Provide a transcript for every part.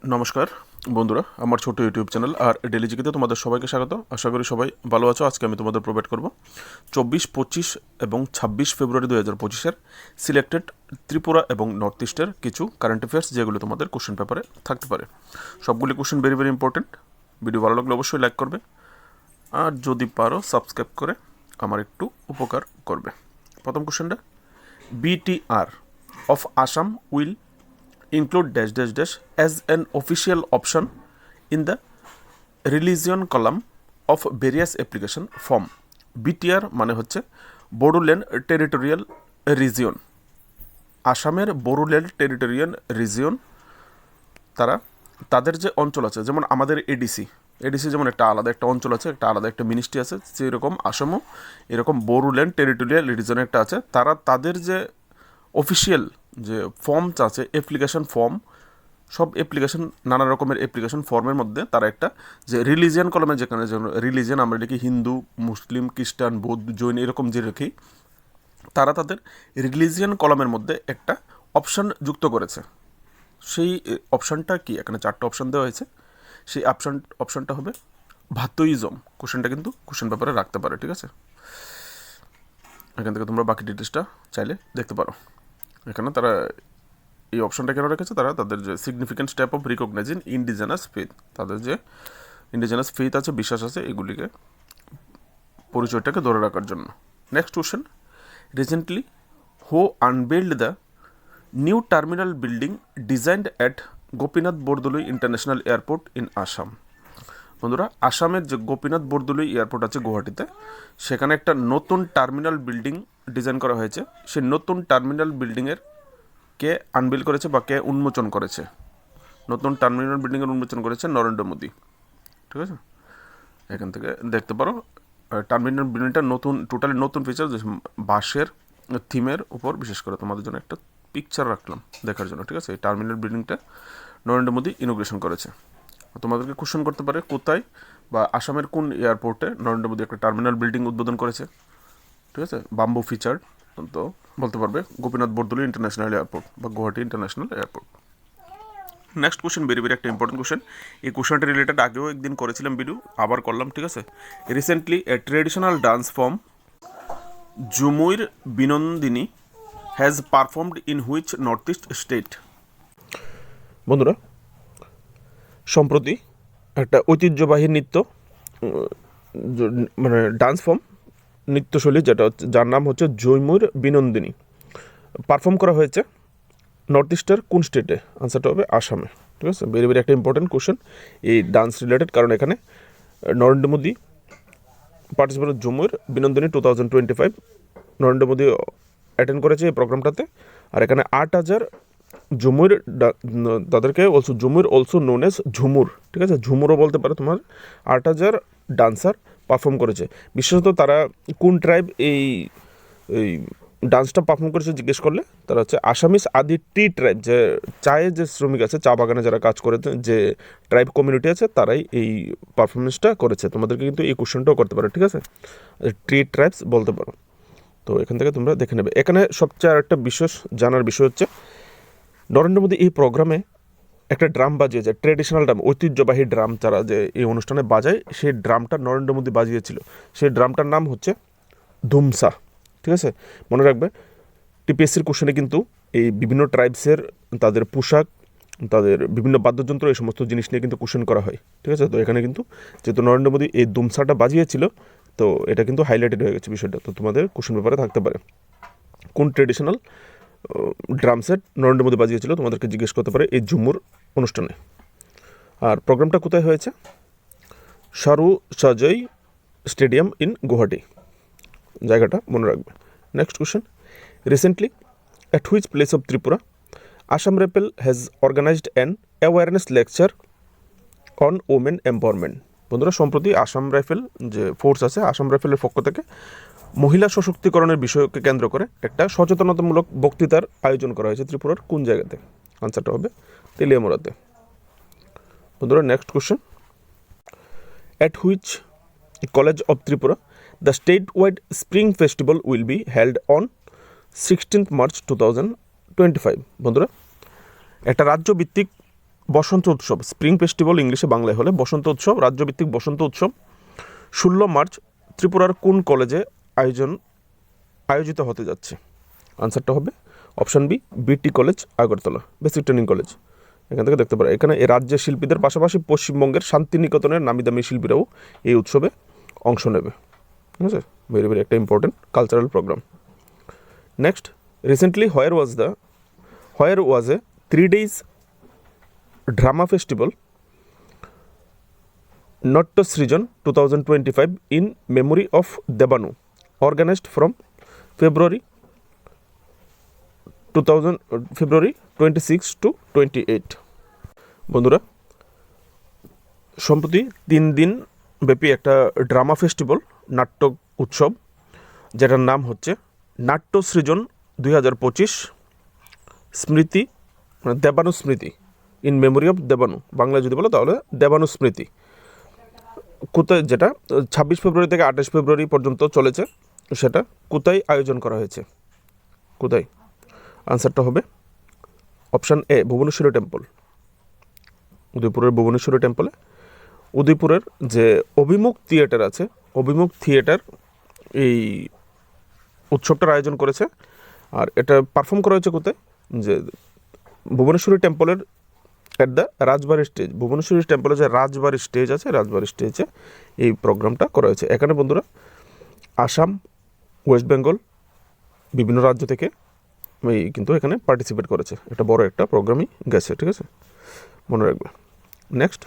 নমস্কার বন্ধুরা, আমার ছোট ইউটিউব চ্যানেল আর ডেলি জিকেতে তোমাদের সবাইকে স্বাগত। আশা করি সবাই ভালো আছো। আজকে আমি তোমাদের প্রোভাইড করব 24, 25 এবং 26 ফেব্রুয়ারি 2025-এর সিলেক্টেড ত্রিপুরা এবং নর্থ ইস্টের কিছু কারেন্ট অ্যাফেয়ার্স, যেগুলো তোমাদের কোশ্চেন পেপারে থাকতে পারে। সবগুলি question very very important. Video ভালো লাগলে অবশ্যই লাইক করবে, আর যদি পারো সাবস্ক্রাইব করে আমার একটু উপকার করবে। প্রথম কোশ্চেনটা, BTR of Assam will include dash dash dash as an official option in the religion column of various application form. BTR মানে হচ্ছে বোডোল্যান্ড টেরিটোরিয়াল রিজিয়ন। আসামের বোডোল্যান্ড টেরিটোরিয়াল রিজিয়ন, তারা তাদের যে অঞ্চল আছে, যেমন আমাদের এডিসি যেমন একটা আলাদা একটা অঞ্চল আছে, একটা আলাদা একটা মিনিস্ট্রি আছে, সেরকম আসামও এরকম বোডোল্যান্ড টেরিটোরিয়াল রিজিয়ন একটা আছে। তারা তাদের যে অফিসিয়াল যে ফর্মস আছে, অ্যাপ্লিকেশন ফর্ম, সব অ্যাপ্লিকেশন, নানা রকমের অ্যাপ্লিকেশন ফর্মের মধ্যে তারা একটা যে রিলিজিয়ান কলমে, যেখানে যেমন রিলিজিয়ান আমরা লিখি হিন্দু, মুসলিম, খ্রিস্টান, বৌদ্ধ, জৈন, এরকম যে রেখি, তারা তাদের রিলিজিয়ান কলমের মধ্যে একটা অপশান যুক্ত করেছে। সেই অপশানটা কি? এখানে 4টা অপশান দেওয়া হয়েছে। সেই অপশানটা হবে ভাতইজম। কোশ্চেনটা কিন্তু কোশ্চেন পেপারে রাখতে পারে, ঠিক আছে? এখান থেকে তোমরা বাকি ডিটেলসটা চাইলে দেখতে পারো। এখানে তারা এই অপশনটা কেন রেখেছে? তারা তাদের যে significant step of recognising indigenous faith, তাদের যে ইন্ডিজেনাস ফেথ আছে, বিশ্বাস আছে, এগুলিকে, পরিচয়টাকে ধরে রাখার জন্য। Next question, recently who unveiled the new terminal building designed at Gopinath Bordoloi international airport in Assam. বন্ধুরা, আসামের যে গোপীনাথ বরদলৈ এয়ারপোর্ট আছে গুয়াহাটিতে, সেখানে একটা নতুন টার্মিনাল বিল্ডিং ডিজাইন করা হয়েছে। সেই নতুন টার্মিনাল বিল্ডিংয়ের কে আনবিল করেছে বা কে উন্মোচন করেছে? নতুন টার্মিনাল বিল্ডিংয়ের উন্মোচন করেছে নরেন্দ্র মোদী, ঠিক আছে? এখান থেকে দেখতে পারো টার্মিনাল বিল্ডিংটা নতুন, টোটালি নতুন ফিচার, বাঁশের থিমের উপর বিশেষ করে তোমাদের জন্য একটা পিকচার রাখলাম দেখার জন্য, ঠিক আছে? এই টার্মিনাল বিল্ডিংটা নরেন্দ্র মোদী ইনোগ্রেশন করেছে। তোমাদেরকে কোশ্চেন করতে পারে কোথায় বা আসামের কোন এয়ারপোর্টে নরেন্দ্র মোদী একটা টার্মিনাল বিল্ডিং উদ্বোধন করেছে, ঠিক আছে? বাম্বু ফিচার, তো বলতে পারবে গোপীনাথ বরদলৈ ইন্টারন্যাশনাল এয়ারপোর্ট বা Guwahati international airport. Next question very very একটা ইম্পর্টেন্ট কোশ্চেন। এই কোশ্চেনটা রিলেটেড আগেও একদিন করেছিলাম ভিডিও, আবার করলাম, ঠিক আছে? Recently A traditional dance form Jhumur Binodini has performed in which north east state? বন্ধুরা, সম্প্রতি একটা ঐতিহ্যবাহী নৃত্য, মানে ডান্স ফর্ম, নৃত্যশৈলী, যেটা হচ্ছে, যার নাম হচ্ছে ঝুমুর বিনোদিনী, পারফর্ম করা হয়েছে নর্থ ইস্টের কোন স্টেটে? আনসারটা হবে আসামে, ঠিক আছে? ভেরি ভেরি একটা ইম্পর্টেন্ট কোশ্চেন এই ডান্স রিলেটেড, কারণ এখানে নরেন্দ্র মোদী পার্টিসিপেট ঝুমুর বিনোদিনী 2025 নরেন্দ্র মোদী অ্যাটেন্ড করেছে এই প্রোগ্রামটাতে। আর এখানে 8,000 ঝুমুর, তাদেরকে অলসো ঝুমুর অলসো নোন এস ঝুমুর, ঠিক আছে? ঝুমুরও বলতে পারে। তোমার 8,000 ডান্সার পারফর্ম করেছে। বিশেষত তারা কোন ট্রাইব এই এই ডান্সটা পারফর্ম করেছে জিজ্ঞেস করলে, তারা হচ্ছে আসামিস আদি টি ট্রাইব, যে চায়ে যে শ্রমিক আছে, চা বাগানে যারা কাজ করে, যে ট্রাইব কমিউনিটি আছে, তারাই এই পারফরমেন্সটা করেছে। তোমাদেরকে কিন্তু এই কোশ্চেনটাও করতে পারো, ঠিক আছে? টি ট্রাইবস বলতে পারো। তো এখান থেকে তোমরা দেখে নেবে। এখানে সবচেয়ে আর একটা বিশেষ জানার বিষয় হচ্ছে, নরেন্দ্র মোদী এই প্রোগ্রামে একটা ড্রাম বাজিয়েছে, ট্রেডিশনাল ড্রাম, ঐতিহ্যবাহী ড্রাম তারা যে এই অনুষ্ঠানে বাজায়, সেই ড্রামটা নরেন্দ্র মোদী বাজিয়েছিল। সেই ড্রামটার নাম হচ্ছে ধুমসা, ঠিক আছে? মনে রাখবে, টিপিএসসির কোশ্চেনে কিন্তু এই বিভিন্ন ট্রাইবসের তাদের পোশাক, তাদের বিভিন্ন বাদ্যযন্ত্র, এই সমস্ত জিনিস নিয়ে কিন্তু কোশ্চেন করা হয়, ঠিক আছে? তো এখানে কিন্তু যেহেতু নরেন্দ্র মোদী এই ধুমসাটা বাজিয়েছিল, তো এটা কিন্তু হাইলাইটেড হয়ে গেছে বিষয়টা। তো তোমাদের কোশ্চেন পেপারে থাকতে পারে কোন traditional drum set Narendra Modi বাজিয়েছিল, তোমাদেরকে জিজ্ঞেস করতে পারে এই ঝুমুর অনুষ্ঠানে। আর প্রোগ্রামটা কোথায় হয়েছে? শারু সাজই স্টেডিয়াম ইন গুয়াহাটি, জায়গাটা মনে রাখবে। Next question, recently at which place of Tripura Assam Rifle has organized an awareness lecture on women empowerment? বন্ধুরা, সম্প্রতি আসাম রাইফেল যে ফোর্স আছে, আসাম রাইফেলের পক্ষ থেকে মহিলা সশক্তিকরণের বিষয়কে কেন্দ্র করে একটা সচেতনতামূলক বক্তৃতার আয়োজন করা হয়েছে ত্রিপুরার কোন জায়গাতে? আনসারটা হবে তেলিয়ামুড়াতে। বন্ধুরা, next question, at which college of Tripura the statewide spring festival will be held on 16th March 2025? বন্ধুরা, একটা রাজ্যভিত্তিক বসন্ত উৎসব, স্প্রিং ফেস্টিভ্যাল ইংলিশে বাংলায় হলে বসন্ত উৎসব, রাজ্যভিত্তিক বসন্ত উৎসব 16 মার্চ ত্রিপুরার কোন কলেজে আয়োজিত হতে যাচ্ছে? আনসারটা হবে option B, BT college Agartala, basic training college. এখান থেকে দেখতে পারো এখানে এই রাজ্যের শিল্পীদের পাশাপাশি পশ্চিমবঙ্গের শান্তিনিকেতনের নামি দামি শিল্পীরাও এই উৎসবে অংশ নেবে। ঠিক আছে, ভেরি ভেরি একটা important cultural program. Next, recently where was a 3 days drama festival Nattosrijan 2025 in memory of Debanu, organized from February 26 to 28। বন্ধুরা, সম্প্রতি 3 দিন ব্যাপী একটা ড্রামা ফেস্টিভ্যাল, নাট্য উৎসব, যেটার নাম হচ্ছে নাট্যসৃজন 2025 স্মৃতি, দেবানু স্মৃতি, ইন মেমোরি অফ দেবানু, বাংলায় যদি বলো তাহলে দেবানু স্মৃতি। কোথায়, যেটা 26 ফেব্রুয়ারি থেকে 28 ফেব্রুয়ারি পর্যন্ত চলেছে, সেটা কোথায় আয়োজন করা হয়েছে? কোথায়? আনসারটা হবে অপশান এ, ভুবনেশ্বরী টেম্পল, উদয়পুরের ভুবনেশ্বরী টেম্পলে। উদয়পুরের যে অভিমুখ থিয়েটার আছে, অভিমুখ থিয়েটার এই উৎসবটার আয়োজন করেছে। আর এটা পারফর্ম করা হয়েছে কোথায়? যে ভুবনেশ্বরী টেম্পলের at the Rajbari stage, Bhubaneswari টেম্পলে যে রাজবাড়ি স্টেজ আছে, রাজবাড়ি স্টেজে এই প্রোগ্রামটা করা হয়েছে। এখানে বন্ধুরা আসাম, ওয়েস্ট বেঙ্গল, বিভিন্ন রাজ্য থেকে কিন্তু এখানে পার্টিসিপেট করেছে। এটা বড় একটা প্রোগ্রামই গেছে, ঠিক আছে, মনে রাখবে। Next,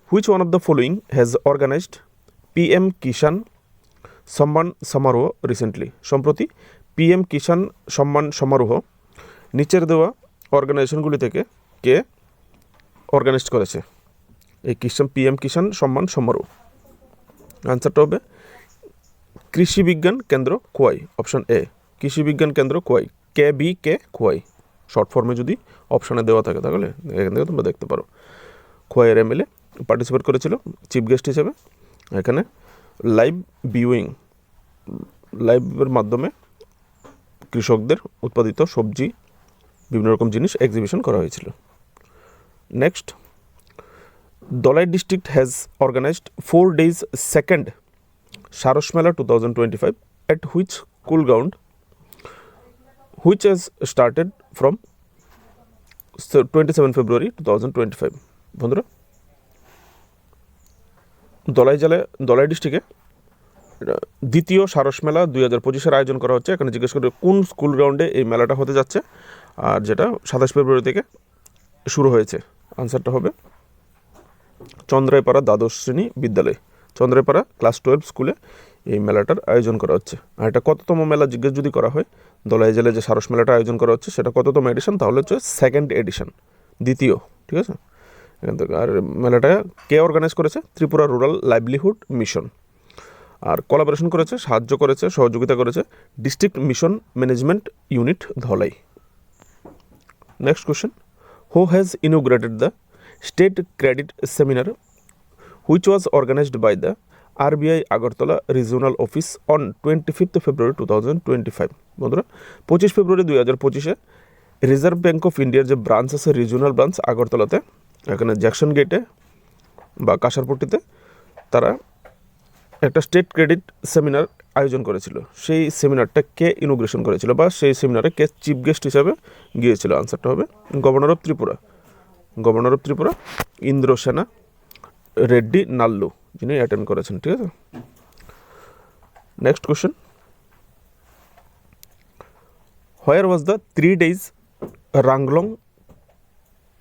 which one of the following has organized PM Kisan Samman সমারোহ রিসেন্টলি? সম্প্রতি PM কিষাণ সম্মান সমারোহ নিচের দেওয়া অর্গানাইজেশনগুলি থেকে কে অর্গানাইজ করেছে এই PM কিষাণ সম্মান সমারোহ? আনসারটা হবে কৃষি বিজ্ঞান কেন্দ্র খোয়াই, অপশান এ, কৃষি বিজ্ঞান কেন্দ্র খোয়াই, KBK খোয়াই, শর্ট ফর্মে যদি অপশানে দেওয়া থাকে তাহলে এখান থেকে তোমরা দেখতে পারো। খোয়াইয়ের MLA পার্টিসিপেট করেছিল চিফ গেস্ট হিসেবে। এখানে লাইভের মাধ্যমে কৃষকদের উৎপাদিত সবজি, বিভিন্ন রকম জিনিস এক্সিবিশন করা হয়েছিল। Next, Dhalai district has organized 4 days second Saras Mela 2025 at which school ground, which has started from 27 February 2025। বন্ধুরা, দলাই ডিস্ট্রিক্টে দ্বিতীয় সারস মেলা 2025 আয়োজন করা হচ্ছে। এখানে জিজ্ঞেস করে কোন স্কুল গ্রাউন্ডে এই মেলাটা হতে যাচ্ছে, আর যেটা 27 ফেব্রুয়ারি থেকে শুরু হয়েছে। আনসারটা হবে চন্দ্রাইপাড়া দ্বাদশ শ্রেণী বিদ্যালয়, চন্দ্রাইপাড়া ক্লাস 12 স্কুলে এই মেলাটার আয়োজন করা হচ্ছে। আর এটা কততম মেলা জিজ্ঞেস যদি করা হয়, দলাই জেলায় যে সারস মেলাটা আয়োজন করা হচ্ছে সেটা কততম এডিশন, তাহলে হচ্ছে 2nd এডিশন, দ্বিতীয়, ঠিক আছে। এখান থেকে আর মেলাটা কে অর্গানাইজ করেছে? Tripura rural livelihood mission. আর কোলাবোরেশন করেছে, সাহায্য করেছে, সহযোগিতা করেছে district mission management unit Dhalai. Next question, who has inaugurated the state credit seminar which was organized by the RBI Agartala regional office on 25 February 2025। বন্ধুরা, 25 ফেব্রুয়ারি 2025-এ রিজার্ভ ব্যাঙ্ক অফ ইন্ডিয়ার যে ব্রাঞ্চ আছে, রিজিওনাল ব্রাঞ্চ আগরতলাতে, এখানে জ্যাকসন গেটে বা কাঁসারপট্টিতে, তারা একটা স্টেট ক্রেডিট সেমিনার আয়োজন করেছিল। সেই সেমিনারটা কে ইনোগ্রেশন করেছিল, বা সেই সেমিনারে কে চিফ গেস্ট হিসাবে গিয়েছিল? আনসারটা হবে গভর্নর অফ ত্রিপুরা ইন্দ্রসেনা রেড্ডি নাল্লু, যিনি অ্যাটেন্ড করেছেন, ঠিক আছে। Next question, where was the 3 days Ranglong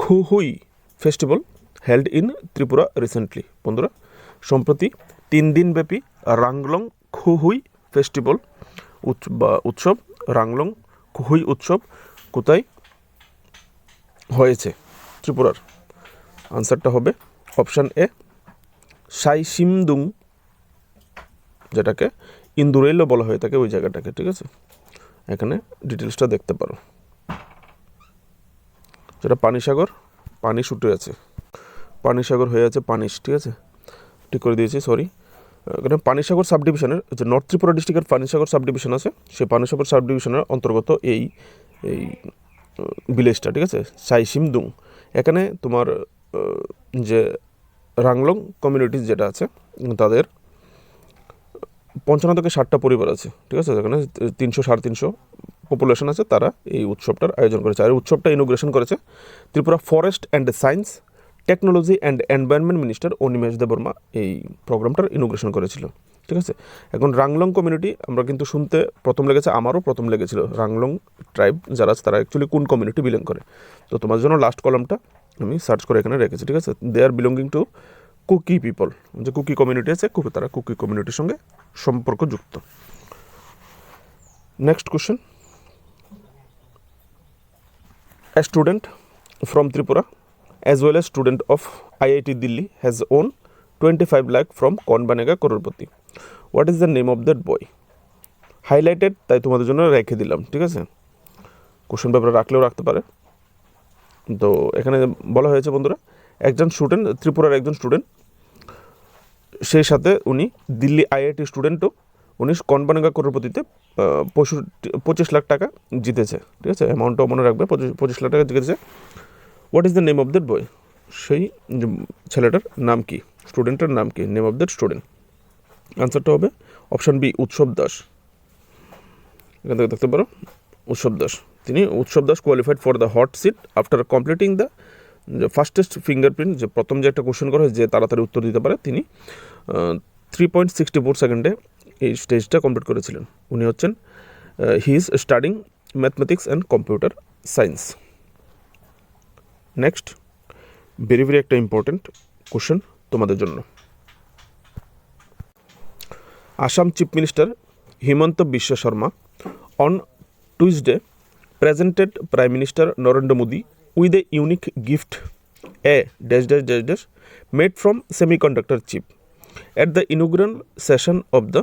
Khuhui festival held in Tripura recently? বন্ধুরা, সম্প্রতি 3 দিনব্যাপী রাংলং খুহুই ফেস্টিভ্যাল উৎসব, রাংলং খুহুই উৎসব কোথায় হয়েছে ত্রিপুরার? আনসারটা হবে অপশান এ, সাইসিমদুং, যেটাকে ইন্দুরেলও বলা হয়ে থাকে ওই জায়গাটাকে, ঠিক আছে। এখানে ডিটেলসটা দেখতে পারো, যেটা পানিশ উঠে আছে, পানিসাগর হয়ে আছে পানিশ, ঠিক আছে, ঠিক করে দিয়েছি, সরি। এখানে পানিসাগর সাব ডিভিশনের যে নর্থ ত্রিপুরা ডিস্ট্রিক্টের পানিসাগর সাব ডিভিশন আছে, সেই পানিসাগর সাব ডিভিশনের অন্তর্গত এই ভিলেজটা, ঠিক আছে, সাইসিমদুং। এখানে তোমার যে রাংলং কমিউনিটিস যেটা আছে তাদের 55 থেকে 60টা পরিবার আছে, ঠিক আছে, এখানে 300-350 পপুলেশন আছে, তারা এই উৎসবটার আয়োজন করেছে। আর এই উৎসবটা ইনোগ্রেশন করেছে Tripura forest and science technology and environment minister Animesh Debbarma এই প্রোগ্রামটার ইনোগ্রেশন করেছিল, ঠিক আছে। এখন রাংলং কমিউনিটি আমরা কিন্তু শুনতে প্রথম লেগেছে, আমারও প্রথম লেগেছিল রাংলং ট্রাইব যারা আছে তারা অ্যাকচুয়ালি কোন কমিউনিটি বিলং করে। তো তোমার জন্য লাস্ট কলামটা আমি সার্চ করে এখানে রেখেছি, ঠিক আছে। দে আর বিলঙ্গিং টু কুকি পিপল, যে কুকি কমিউনিটি আছে তারা কুকি কমিউনিটির সঙ্গে সম্পর্কযুক্ত। Next question, a student from Tripura as well as student of IIT Delhi has won 25 lakh from Kaun Banega Crorepati. What is the name of that boy? Highlighted, তাই তোমাদের জন্য রেখে দিলাম, ঠিক আছে। কোশ্চেন পেপারে রাখলেও রাখতে পারে। তো এখানে বলা হয়েছে বন্ধুরা, একজন স্টুডেন্ট, ত্রিপুরার একজন স্টুডেন্ট, সেই সাথে উনি দিল্লি আইআইটি স্টুডেন্টও, উনি কন বানেগা করোড়পতিতে 25 লাখ টাকা জিতেছে, ঠিক আছে। অ্যামাউন্টটাও মনে রাখবে, 25 লাখ টাকা জিতেছে। What is the name of that boy? সেই ছেলেটার নাম কি, স্টুডেন্টের নাম কি, নেম অফ দ্যাট স্টুডেন্ট? আনসারটা হবে অপশান বি, উৎসব দাস। এখান থেকে দেখতে পারো Utsav Das. Utsav Das qualified for the hot seat after completing the fastest fingerprint, যে প্রথম যে একটা কোশ্চেন করা হয় যে তাড়াতাড়ি উত্তর দিতে পারে, তিনি 3.64 সেকেন্ডে এই স্টেজটা কমপ্লিট করেছিলেন। উনি হচ্ছেন, he is studying mathematics and computer science. Next, very very একটা ইম্পর্টেন্ট কোশ্চেন তোমাদের জন্য। Assam chief minister Himanta Biswa Sarma on Tuesday presented Prime Minister Narendra Modi with a unique gift, a dash dash dash dash made from semiconductor chip at the inaugural session of the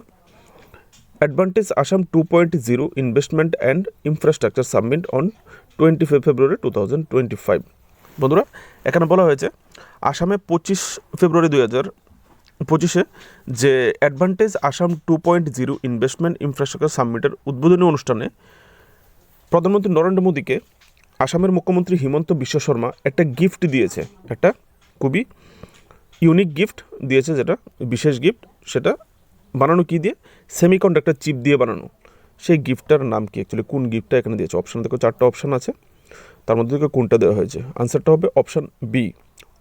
Advantage Assam 2.0 Investment and Infrastructure Summit on 25 February 2025. বন্ধুরা, এখানে বলা হয়েছে আসামে 25 February 2025 যে advantage Assam 2.0 investment infrastructure সামিটের উদ্বোধনী অনুষ্ঠানে প্রধানমন্ত্রী নরেন্দ্র মোদীকে আসামের মুখ্যমন্ত্রী হিমন্ত বিশ্ব শর্মা একটা গিফট দিয়েছে, একটা খুবই ইউনিক গিফট দিয়েছে, যেটা বিশেষ গিফট। সেটা বানানো কী দিয়ে? সেমিকন্ডাক্টর চিপ দিয়ে বানানো। সেই গিফটটার নাম কি, অ্যাকচুয়ালি কোন গিফটটা এখানে দিয়েছে? অপশান দেখো, 4টা অপশান আছে, তার মধ্যে থেকে কোনটা দেওয়া হয়েছে? আনসারটা হবে option B,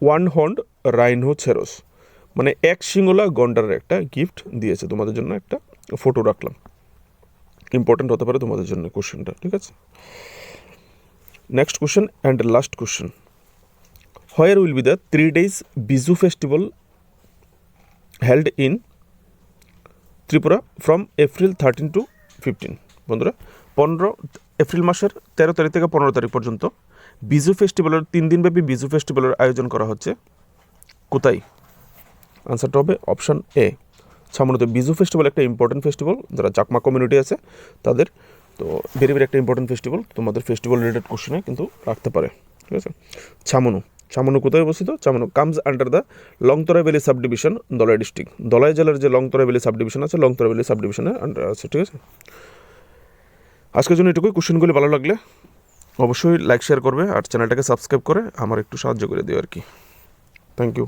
one horn rhinoceros, মানে এক শিঙ্গলা গন্ডারের একটা গিফট দিয়েছে। তোমাদের জন্য একটা ফটো রাখলাম, ইম্পর্টেন্ট হতে পারে তোমাদের জন্য কোশ্চেনটা, ঠিক আছে। Next question and last question, where will be the 3 days Biju festival held in Tripura from April 13 to 15? বন্ধুরা, 15 এপ্রিল মাসের 13 তারিখ থেকে 15 তারিখ পর্যন্ত বিজু ফেস্টিভ্যালের 3 দিনব্যাপী বিজু ফেস্টিভ্যালের আয়োজন করা হচ্ছে। কোথায়? আনসারটা হবে অপশান এ, ছামনুতে। বিজু ফেস্টিভ্যাল একটা ইম্পর্টেন্ট ফেস্টিভ্যাল, যারা চাকমা কমিউনিটি আছে তাদের, তো ভেরি ভেরি একটা ইম্পর্টেন্ট ফেস্টিভ্যাল, তোমাদের ফেস্টিভ্যাল রিলেটেড কোশ্চেনে কিন্তু রাখতে পারে, ঠিক আছে। ছামনু কোথায় অবস্থিত? Chhamanu comes under the Longtharai valley sub division, Dalai district. Dalai জেলার যে লংতরা ভ্যালি সাব ডিভিশন আছে, লংতরা ভ্যালি সাব ডিভিশনের আন্ডার আছে, ঠিক আছে। আজকের জন্য এটুকুই। কোশ্চেনগুলি ভালো লাগলে অবশ্যই লাইক শেয়ার করবে, আর চ্যানেলটাকে সাবস্ক্রাইব করে আমার একটু সাহায্য করে দিও আর কি। Thank you.